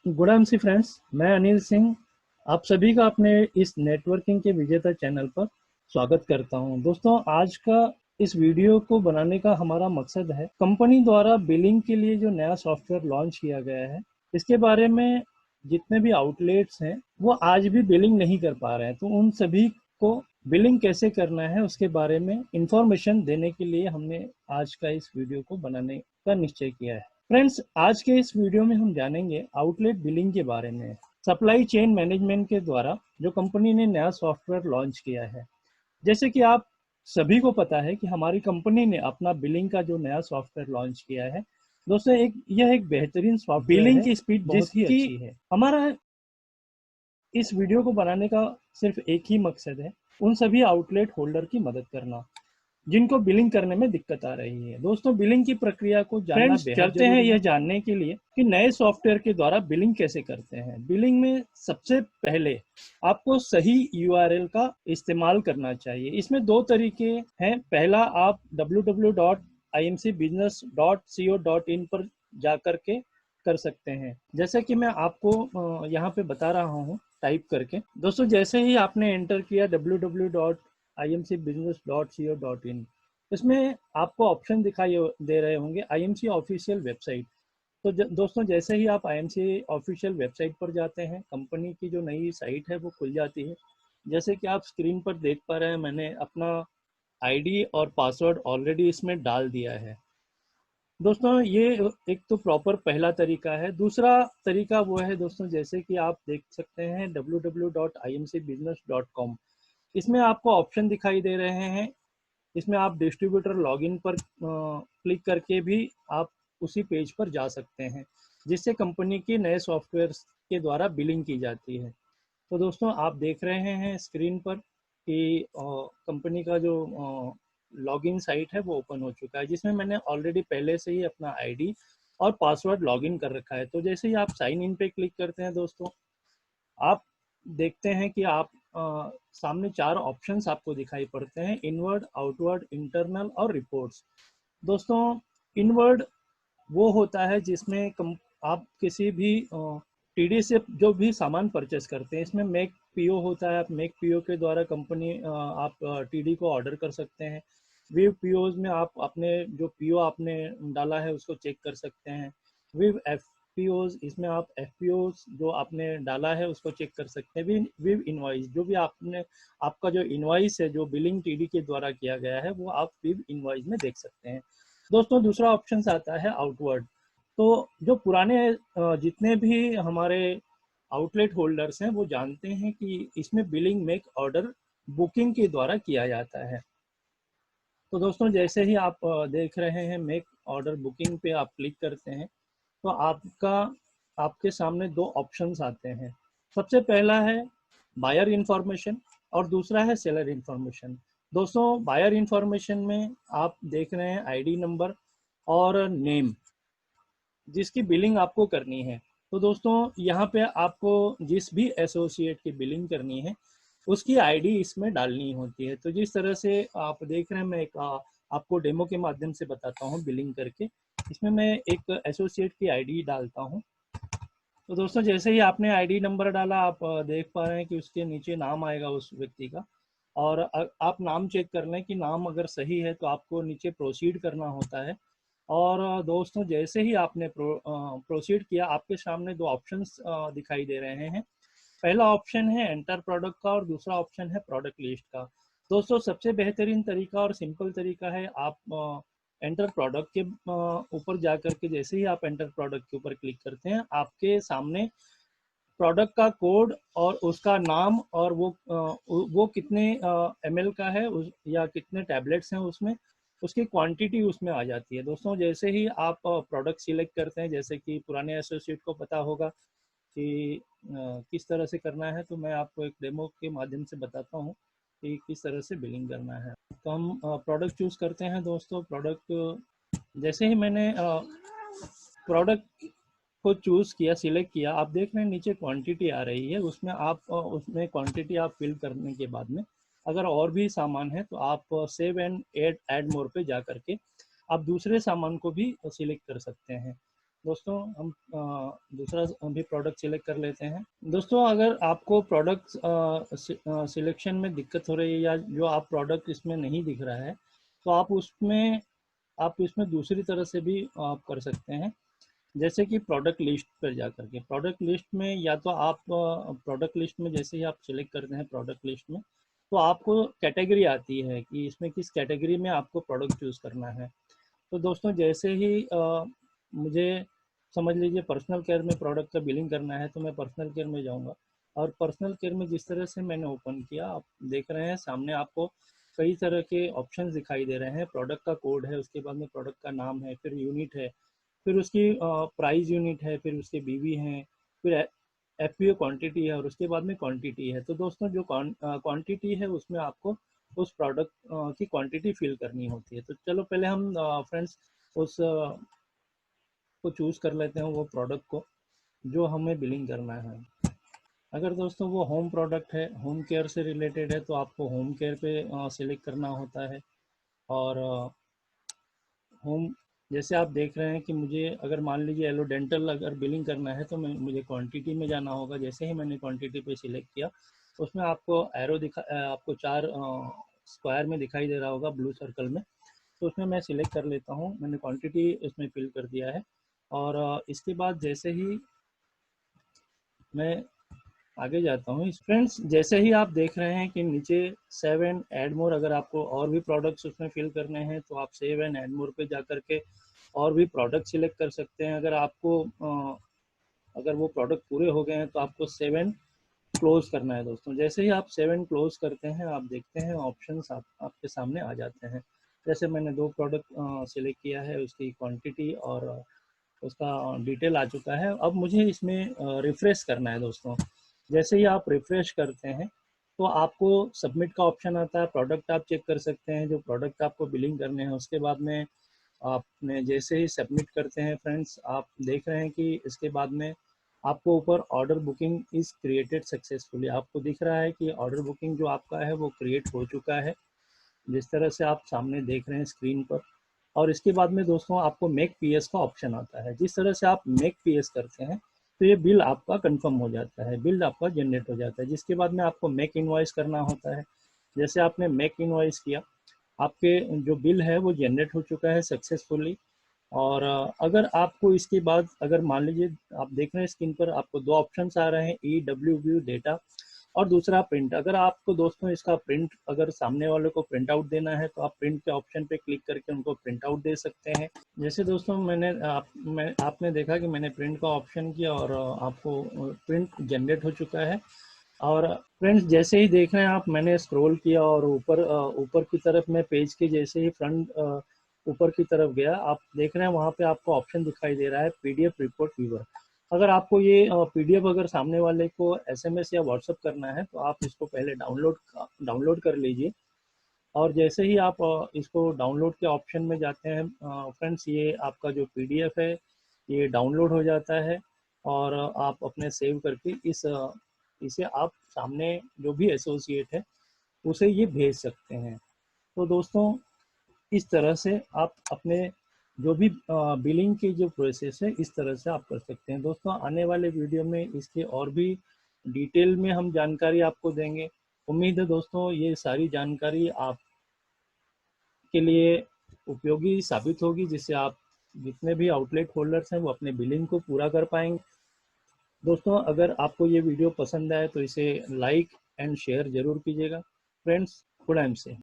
Good friends, मैं अनिल सिंह आप सभी का अपने इस नेटवर्किंग के विजेता चैनल पर स्वागत करता हूं। दोस्तों, आज का इस वीडियो को बनाने का हमारा मकसद है कंपनी द्वारा बिलिंग के लिए जो नया सॉफ्टवेयर लॉन्च किया गया है, इसके बारे में जितने भी आउटलेट्स हैं वो आज भी बिलिंग नहीं कर पा रहे हैं। तो उन सभी को बिलिंग कैसे करना है उसके बारे में इंफॉर्मेशन देने के लिए हमने आज का इस वीडियो को बनाने का निश्चय किया है। फ्रेंड्स, आज के इस वीडियो में हम जानेंगे आउटलेट बिलिंग के बारे में। सप्लाई चेन मैनेजमेंट के द्वारा जो कंपनी ने नया सॉफ्टवेयर लॉन्च किया है, जैसे कि आप सभी को पता है कि हमारी कंपनी ने अपना बिलिंग का जो नया सॉफ्टवेयर लॉन्च किया है, दोस्तों यह एक बेहतरीन सॉफ्टवेयर बिलिंग की स्पीड बहुत ही अच्छी है। हमारा इस वीडियो को बनाने का सिर्फ एक ही मकसद है, उन सभी आउटलेट होल्डर की मदद करना जिनको बिलिंग करने में दिक्कत आ रही है। दोस्तों, बिलिंग की प्रक्रिया को जानना चलते हैं यह जानने के लिए कि नए सॉफ्टवेयर के द्वारा बिलिंग कैसे करते हैं। बिलिंग में सबसे पहले आपको सही यूआरएल का इस्तेमाल करना चाहिए। इसमें दो तरीके हैं। पहला, आप www.imcbusiness.co.in पर जाकर के कर सकते हैं, जैसे कि मैं आपको यहाँ पे बता रहा हूँ टाइप करके। दोस्तों, जैसे ही आपने एंटर किया www.imcbusiness.co.in, इसमें आपको ऑप्शन दिखाई दे रहे होंगे आईएमसी ऑफिशियल वेबसाइट। तो दोस्तों, जैसे ही आप आईएमसी ऑफिशियल वेबसाइट पर जाते हैं, कंपनी की जो नई साइट है वो खुल जाती है। जैसे कि आप स्क्रीन पर देख पा रहे हैं, मैंने अपना आईडी और पासवर्ड ऑलरेडी इसमें डाल दिया है। दोस्तों, ये एक तो प्रॉपर पहला तरीका है। दूसरा तरीका वो है दोस्तों, जैसे कि आप देख सकते हैं www.imcbusiness.com, इसमें आपको ऑप्शन दिखाई दे रहे हैं। इसमें आप डिस्ट्रीब्यूटर लॉगिन पर क्लिक करके भी आप उसी पेज पर जा सकते हैं, जिससे कंपनी के नए सॉफ्टवेयर के द्वारा बिलिंग की जाती है। तो दोस्तों, आप देख रहे हैं स्क्रीन पर कि कंपनी का जो लॉगिन साइट है वो ओपन हो चुका है, जिसमें मैंने ऑलरेडी पहले से ही अपना आईडी और पासवर्ड लॉगिन कर रखा है। तो जैसे ही आप साइन इन पे क्लिक करते हैं दोस्तों, आप देखते हैं कि आप सामने चार ऑप्शंस आपको दिखाई पड़ते हैं: इनवर्ड, आउटवर्ड, इंटरनल और रिपोर्ट्स। दोस्तों, इनवर्ड वो होता है जिसमें आप किसी भी टीडी से जो भी सामान परचेस करते हैं, इसमें मेक पीओ होता है। आप मेक पीओ के द्वारा कंपनी आप टीडी को ऑर्डर कर सकते हैं। विव पीओज में आप अपने जो पीओ आपने डाला है उसको चेक कर सकते हैं। विव एफपीओज, इसमें आप एफपीओज जो आपने डाला है उसको चेक कर सकते हैं। विव इनवॉइस, जो भी आपका जो इनवॉइस है जो बिलिंग टीडी के द्वारा किया गया है वो आप विव इनवॉइस में देख सकते हैं। दोस्तों, दूसरा ऑप्शन आता है आउटवर्ड। तो जो पुराने जितने भी हमारे आउटलेट होल्डर्स हैं वो जानते हैं कि इसमें बिलिंग मेक ऑर्डर बुकिंग के द्वारा किया जाता है। तो दोस्तों, जैसे ही आप देख रहे हैं मेक ऑर्डर बुकिंग पे आप क्लिक करते हैं, तो आपके सामने दो ऑप्शंस आते हैं। सबसे पहला है बायर इंफॉर्मेशन और दूसरा है सेलर इंफॉर्मेशन। दोस्तों, बायर इंफॉर्मेशन में आप देख रहे हैं आईडी नंबर और नेम जिसकी बिलिंग आपको करनी है। तो दोस्तों, यहाँ पे आपको जिस भी एसोसिएट की बिलिंग करनी है उसकी आईडी इसमें डालनी होती है। तो जिस तरह से आप देख रहे हैं, मैं एक आपको डेमो के माध्यम से बताता हूँ बिलिंग करके। इसमें मैं एक एसोसिएट की आईडी डालता हूँ। तो दोस्तों, जैसे ही आपने आईडी नंबर डाला, आप देख पा रहे हैं कि उसके नीचे नाम आएगा उस व्यक्ति का। और आप नाम चेक कर लें कि नाम अगर सही है तो आपको नीचे प्रोसीड करना होता है। और दोस्तों, जैसे ही आपने प्रोसीड किया, आपके सामने दो ऑप्शंस दिखाई दे रहे हैं। पहला ऑप्शन है एंटर प्रोडक्ट का और दूसरा ऑप्शन है प्रोडक्ट लिस्ट का। दोस्तों, सबसे बेहतरीन तरीका और सिंपल तरीका है, आप एंटर प्रोडक्ट के ऊपर जा करके जैसे ही आप एंटर प्रोडक्ट के ऊपर क्लिक करते हैं, आपके सामने प्रोडक्ट का कोड और उसका नाम और वो कितने ml का है या कितने टैबलेट्स हैं उसमें, उसकी क्वांटिटी उसमें आ जाती है। दोस्तों, जैसे ही आप प्रोडक्ट सिलेक्ट करते हैं, जैसे कि पुराने एसोसिएट को पता होगा कि किस तरह से करना है, तो मैं आपको एक डेमो के माध्यम से बताता हूँ कि किस तरह से बिलिंग करना है। तो हम प्रोडक्ट चूज़ करते हैं। दोस्तों, प्रोडक्ट जैसे ही मैंने प्रोडक्ट को चूज़ किया, सिलेक्ट किया, आप देख रहे हैं नीचे क्वांटिटी आ रही है। उसमें क्वांटिटी आप फिल करने के बाद में अगर और भी सामान है तो आप सेव एंड ऐड मोर पे जा करके आप दूसरे सामान को भी सिलेक्ट कर सकते हैं। दोस्तों हम दूसरा भी प्रोडक्ट सिलेक्ट कर लेते हैं। दोस्तों अगर आपको प्रोडक्ट सिलेक्शन में दिक्कत हो रही है या जो आप प्रोडक्ट इसमें नहीं दिख रहा है, तो आप इसमें दूसरी तरह से भी आप कर सकते हैं। जैसे कि प्रोडक्ट लिस्ट पर जा करके, प्रोडक्ट लिस्ट में या तो आप प्रोडक्ट लिस्ट में जैसे ही आप सिलेक्ट करते हैं प्रोडक्ट लिस्ट में, तो आपको कैटेगरी आती है कि इसमें किस कैटेगरी में आपको प्रोडक्ट चूज़ करना है। तो दोस्तों जैसे ही मुझे समझ लीजिए पर्सनल केयर में प्रोडक्ट का बिलिंग करना है, तो मैं पर्सनल केयर में जाऊंगा। और पर्सनल केयर में जिस तरह से मैंने ओपन किया, आप देख रहे हैं सामने आपको कई तरह के ऑप्शंस दिखाई दे रहे हैं। प्रोडक्ट का कोड है, उसके बाद में प्रोडक्ट का नाम है, फिर यूनिट है, फिर उसकी प्राइस यूनिट है, फिर उसके बीवी हैं, फिर एफ क्वांटिटी है, और उसके बाद में क्वांटिटी है। तो दोस्तों जो क्वांटिटी है उसमें आपको उस प्रोडक्ट की क्वांटिटी फिल करनी होती है। तो चलो पहले हम फ्रेंड्स उस को चूज़ कर लेते हैं, वो प्रोडक्ट को जो हमें बिलिंग करना है। अगर दोस्तों वो होम प्रोडक्ट है, होम केयर से रिलेटेड है, तो आपको होम केयर पे सिलेक्ट करना होता है। और होम, जैसे आप देख रहे हैं कि मुझे अगर मान लीजिए एलो डेंटल अगर बिलिंग करना है, तो मुझे क्वांटिटी में जाना होगा। जैसे ही मैंने क्वांटिटी पे सिलेक्ट किया, उसमें आपको एरो आपको 4 स्क्वायर में दिखाई दे रहा होगा ब्लू सर्कल में। तो उसमें मैं सिलेक्ट कर लेता हूँ, मैंने क्वांटिटी उसमें फिल कर दिया है। और इसके बाद जैसे ही मैं आगे जाता हूँ फ्रेंड्स, जैसे ही आप देख रहे हैं कि नीचे सेव एंड ऐड मोर, अगर आपको और भी प्रोडक्ट्स उसमें फिल करने हैं तो आप सेव एंड ऐड मोर पे जा करके और भी प्रोडक्ट सिलेक्ट कर सकते हैं। अगर आपको अगर वो प्रोडक्ट पूरे हो गए हैं तो आपको सेव एंड क्लोज करना है। दोस्तों जैसे ही आप सेव एंड क्लोज करते हैं, आप देखते हैं ऑप्शंस आपके सामने आ जाते हैं। जैसे मैंने 2 प्रोडक्ट सिलेक्ट किया है, उसकी क्वांटिटी और उसका डिटेल आ चुका है। अब मुझे इसमें रिफ्रेश करना है दोस्तों। जैसे ही आप रिफ्रेश करते हैं, तो आपको सबमिट का ऑप्शन आता है। प्रोडक्ट आप चेक कर सकते हैं, जो प्रोडक्ट आपको बिलिंग करने हैं। उसके बाद में आपने जैसे ही सबमिट करते हैं फ्रेंड्स, आप देख रहे हैं कि इसके बाद में आपको ऊपर order booking is created successfully, आपको दिख रहा है कि ऑर्डर बुकिंग जो आपका है वो क्रिएट हो चुका है, जिस तरह से आप सामने देख रहे हैं स्क्रीन पर। और इसके बाद में दोस्तों आपको मेक पीएस का ऑप्शन आता है। जिस तरह से आप मेक पीएस करते हैं, तो ये बिल आपका कंफर्म हो जाता है, बिल आपका जनरेट हो जाता है। जिसके बाद में आपको मेक इनवॉइस करना होता है। जैसे आपने मेक इनवॉइस किया, आपके जो बिल है वो जनरेट हो चुका है सक्सेसफुली। और अगर आपको इसके बाद, अगर मान लीजिए आप देख रहे हैं स्क्रीन पर आपको 2 ऑप्शंस आ रहे हैं, ई डब्ल्यू व्यू डेटा और दूसरा प्रिंट। अगर आपको दोस्तों इसका प्रिंट, अगर सामने वाले को प्रिंट आउट देना है, तो आप प्रिंट के ऑप्शन पे क्लिक करके उनको प्रिंट आउट दे सकते हैं। जैसे दोस्तों आपने देखा कि मैंने प्रिंट का ऑप्शन किया और आपको प्रिंट जनरेट हो चुका है। और फ्रेंड्स जैसे ही देख रहे हैं आप, मैंने स्क्रॉल किया और ऊपर की तरफ मैं पेज के जैसे ही फ्रंट ऊपर की तरफ गया, आप देख रहे हैं वहाँ पे आपको ऑप्शन दिखाई दे रहा है पीडीएफ रिपोर्ट व्यूअर। अगर आपको ये पीडीएफ अगर सामने वाले को एसएमएस या व्हाट्सएप करना है, तो आप इसको पहले डाउनलोड कर लीजिए। और जैसे ही आप इसको डाउनलोड के ऑप्शन में जाते हैं फ्रेंड्स, ये आपका जो पीडीएफ है ये डाउनलोड हो जाता है। और आप अपने सेव करके इसे आप सामने जो भी एसोसिएट है उसे ये भेज सकते हैं। तो दोस्तों इस तरह से आप अपने जो भी बिलिंग की जो प्रोसेस है, इस तरह से आप कर सकते हैं। दोस्तों आने वाले वीडियो में इसके और भी डिटेल में हम जानकारी आपको देंगे। उम्मीद है दोस्तों ये सारी जानकारी आपके लिए उपयोगी साबित होगी, जिससे आप जितने भी आउटलेट होल्डर्स हैं वो अपने बिलिंग को पूरा कर पाएंगे। दोस्तों अगर आपको ये वीडियो पसंद आए तो इसे लाइक एंड शेयर जरूर कीजिएगा। फ्रेंड्स, गुड टाइम से।